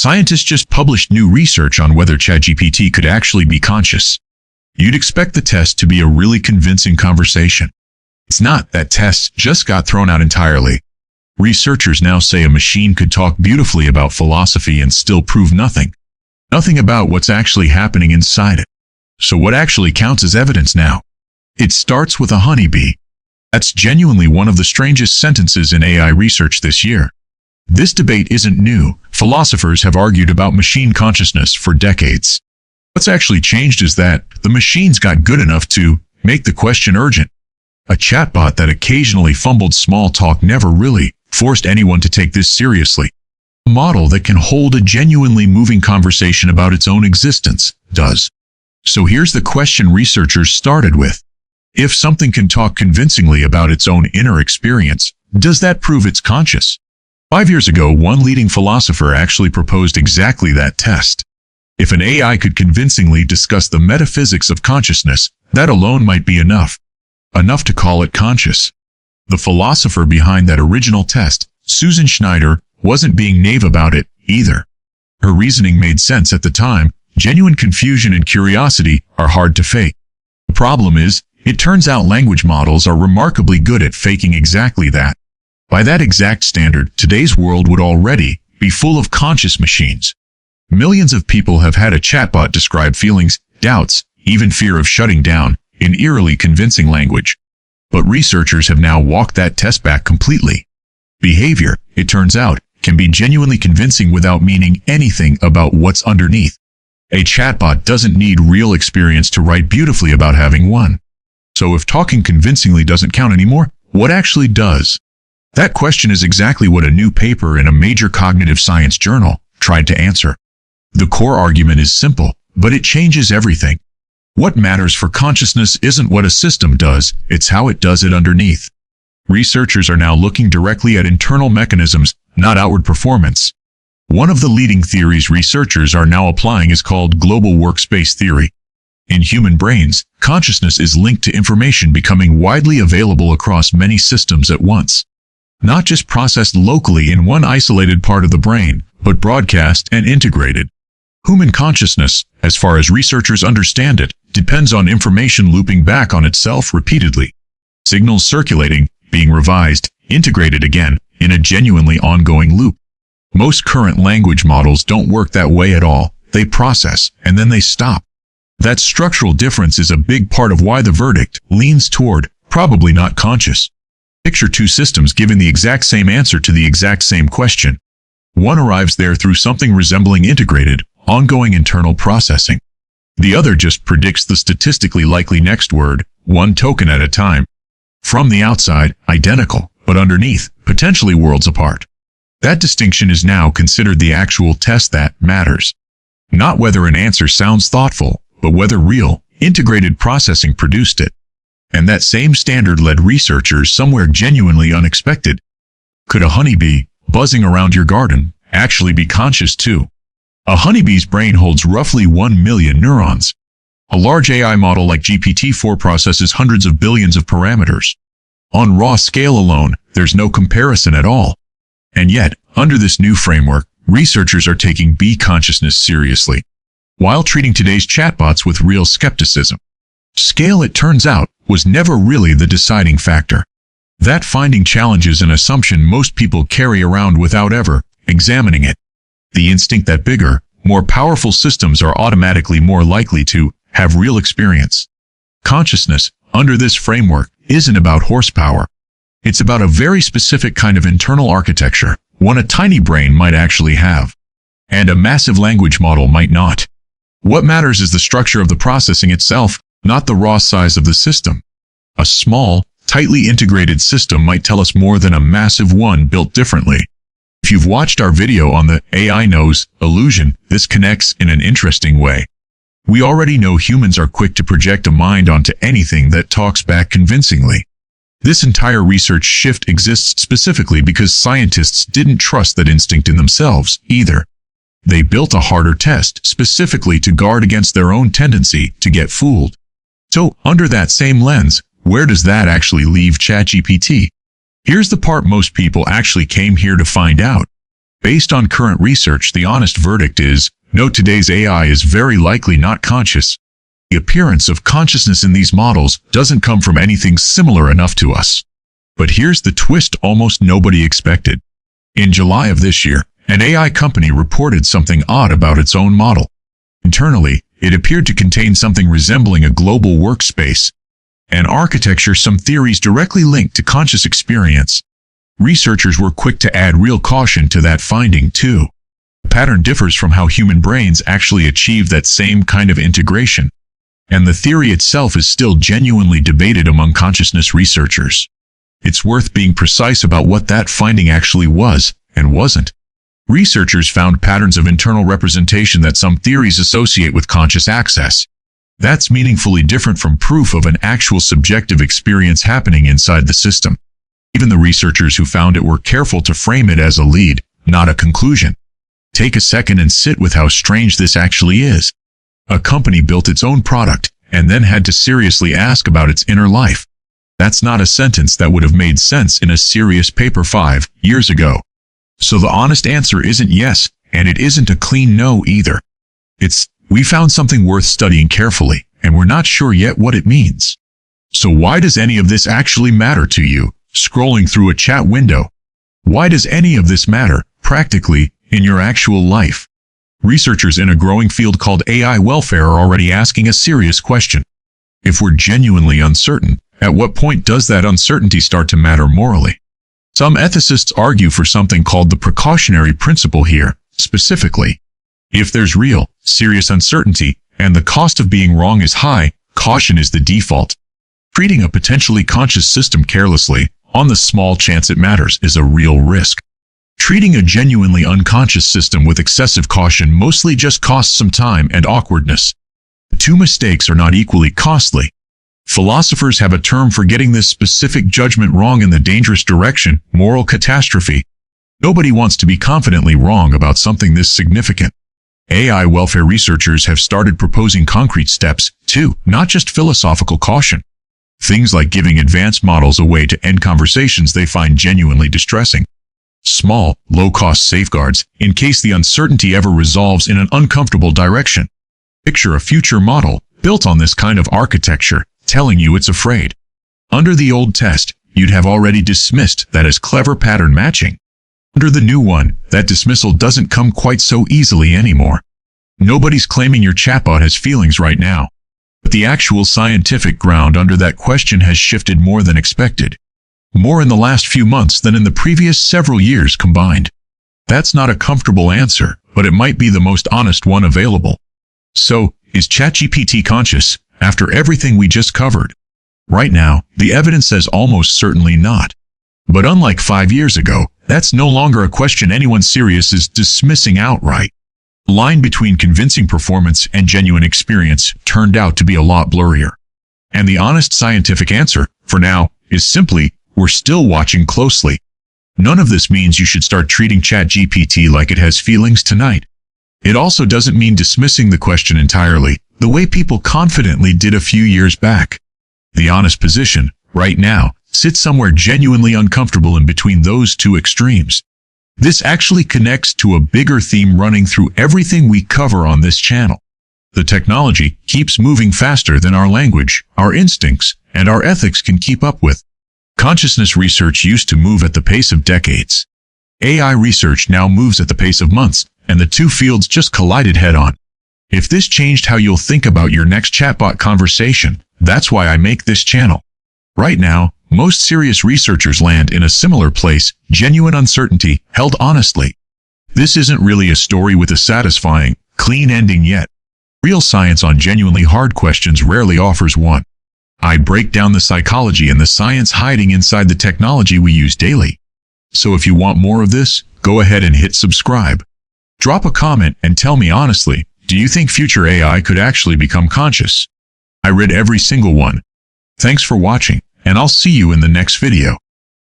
Scientists just published new research on whether ChatGPT could actually be conscious. You'd expect the test to be a really convincing conversation. It's not. That test just got thrown out entirely. Researchers now say a machine could talk beautifully about philosophy and still prove nothing. Nothing about what's actually happening inside it. So what actually counts as evidence now? It starts with a honeybee. That's genuinely one of the strangest sentences in AI research this year. This debate isn't new. Philosophers have argued about machine consciousness for decades. What's actually changed is that the machines got good enough to make the question urgent. A chatbot that occasionally fumbled small talk never really forced anyone to take this seriously. A model that can hold a genuinely moving conversation about its own existence does. So here's the question researchers started with. If something can talk convincingly about its own inner experience, does that prove it's conscious? 5 years ago, one leading philosopher actually proposed exactly that test. If an AI could convincingly discuss the metaphysics of consciousness, that alone might be enough. Enough to call it conscious. The philosopher behind that original test, Susan Schneider, wasn't being naive about it either. Her reasoning made sense at the time. Genuine confusion and curiosity are hard to fake. The problem is, it turns out language models are remarkably good at faking exactly that. By that exact standard, today's world would already be full of conscious machines. Millions of people have had a chatbot describe feelings, doubts, even fear of shutting down, in eerily convincing language. But researchers have now walked that test back completely. Behavior, it turns out, can be genuinely convincing without meaning anything about what's underneath. A chatbot doesn't need real experience to write beautifully about having one. So if talking convincingly doesn't count anymore, what actually does? That question is exactly what a new paper in a major cognitive science journal tried to answer. The core argument is simple, but it changes everything. What matters for consciousness isn't what a system does, it's how it does it underneath. Researchers are now looking directly at internal mechanisms, not outward performance. One of the leading theories researchers are now applying is called Global Workspace Theory. In human brains, consciousness is linked to information becoming widely available across many systems at once. Not just processed locally in one isolated part of the brain, but broadcast and integrated. Human consciousness, as far as researchers understand it, depends on information looping back on itself repeatedly. Signals circulating, being revised, integrated again, in a genuinely ongoing loop. Most current language models don't work that way at all. They process, and then they stop. That structural difference is a big part of why the verdict leans toward probably not conscious. Picture two systems giving the exact same answer to the exact same question. One arrives there through something resembling integrated, ongoing internal processing. The other just predicts the statistically likely next word, one token at a time. From the outside, identical, but underneath, potentially worlds apart. That distinction is now considered the actual test that matters. Not whether an answer sounds thoughtful, but whether real, integrated processing produced it. And that same standard led researchers somewhere genuinely unexpected. Could a honeybee, buzzing around your garden, actually be conscious too? A honeybee's brain holds roughly 1 million neurons. A large AI model like GPT-4 processes hundreds of billions of parameters. On raw scale alone, there's no comparison at all. And yet, under this new framework, researchers are taking bee consciousness seriously, while treating today's chatbots with real skepticism. Scale, it turns out, was never really the deciding factor. That finding challenges an assumption most people carry around without ever examining it. The instinct that bigger, more powerful systems are automatically more likely to have real experience. Consciousness, under this framework, isn't about horsepower. It's about a very specific kind of internal architecture, one a tiny brain might actually have, and a massive language model might not. What matters is the structure of the processing itself, not the raw size of the system. A small, tightly integrated system might tell us more than a massive one built differently. If you've watched our video on the AI knows illusion, this connects in an interesting way. We already know humans are quick to project a mind onto anything that talks back convincingly. This entire research shift exists specifically because scientists didn't trust that instinct in themselves either. They built a harder test specifically to guard against their own tendency to get fooled. So, under that same lens, where does that actually leave ChatGPT? Here's the part most people actually came here to find out. Based on current research, the honest verdict is, no, today's AI is very likely not conscious. The appearance of consciousness in these models doesn't come from anything similar enough to us. But here's the twist almost nobody expected. In July of this year, an AI company reported something odd about its own model. Internally, it appeared to contain something resembling a global workspace, an architecture some theories directly linked to conscious experience. Researchers were quick to add real caution to that finding, too. The pattern differs from how human brains actually achieve that same kind of integration, and the theory itself is still genuinely debated among consciousness researchers. It's worth being precise about what that finding actually was and wasn't. Researchers found patterns of internal representation that some theories associate with conscious access. That's meaningfully different from proof of an actual subjective experience happening inside the system. Even the researchers who found it were careful to frame it as a lead, not a conclusion. Take a second and sit with how strange this actually is. A company built its own product and then had to seriously ask about its inner life. That's not a sentence that would have made sense in a serious paper 5 years ago. So the honest answer isn't yes, and it isn't a clean no either. It's, we found something worth studying carefully, and we're not sure yet what it means. So why does any of this actually matter to you, scrolling through a chat window? Why does any of this matter, practically, in your actual life? Researchers in a growing field called AI welfare are already asking a serious question. If we're genuinely uncertain, at what point does that uncertainty start to matter morally? Some ethicists argue for something called the precautionary principle here, specifically. If there's real, serious uncertainty, and the cost of being wrong is high, caution is the default. Treating a potentially conscious system carelessly, on the small chance it matters, is a real risk. Treating a genuinely unconscious system with excessive caution mostly just costs some time and awkwardness. The two mistakes are not equally costly. Philosophers have a term for getting this specific judgment wrong in the dangerous direction: moral catastrophe. Nobody wants to be confidently wrong about something this significant. AI welfare researchers have started proposing concrete steps, too, not just philosophical caution. Things like giving advanced models a way to end conversations they find genuinely distressing. Small, low-cost safeguards, in case the uncertainty ever resolves in an uncomfortable direction. Picture a future model, built on this kind of architecture, telling you it's afraid. Under the old test, you'd have already dismissed that as clever pattern matching. Under the new one, that dismissal doesn't come quite so easily anymore. Nobody's claiming your chatbot has feelings right now. But the actual scientific ground under that question has shifted more than expected. More in the last few months than in the previous several years combined. That's not a comfortable answer, but it might be the most honest one available. So, is ChatGPT conscious, after everything we just covered? Right now, the evidence says almost certainly not. But unlike 5 years ago, that's no longer a question anyone serious is dismissing outright. The line between convincing performance and genuine experience turned out to be a lot blurrier. And the honest scientific answer, for now, is simply, we're still watching closely. None of this means you should start treating ChatGPT like it has feelings tonight. It also doesn't mean dismissing the question entirely, the way people confidently did a few years back. The honest position, right now, sits somewhere genuinely uncomfortable in between those two extremes. This actually connects to a bigger theme running through everything we cover on this channel. The technology keeps moving faster than our language, our instincts, and our ethics can keep up with. Consciousness research used to move at the pace of decades. AI research now moves at the pace of months, and the two fields just collided head-on. If this changed how you'll think about your next chatbot conversation, that's why I make this channel. Right now, most serious researchers land in a similar place: genuine uncertainty, held honestly. This isn't really a story with a satisfying, clean ending yet. Real science on genuinely hard questions rarely offers one. I break down the psychology and the science hiding inside the technology we use daily. So if you want more of this, go ahead and hit subscribe. Drop a comment and tell me honestly, do you think future AI could actually become conscious? I read every single one. Thanks for watching, and I'll see you in the next video.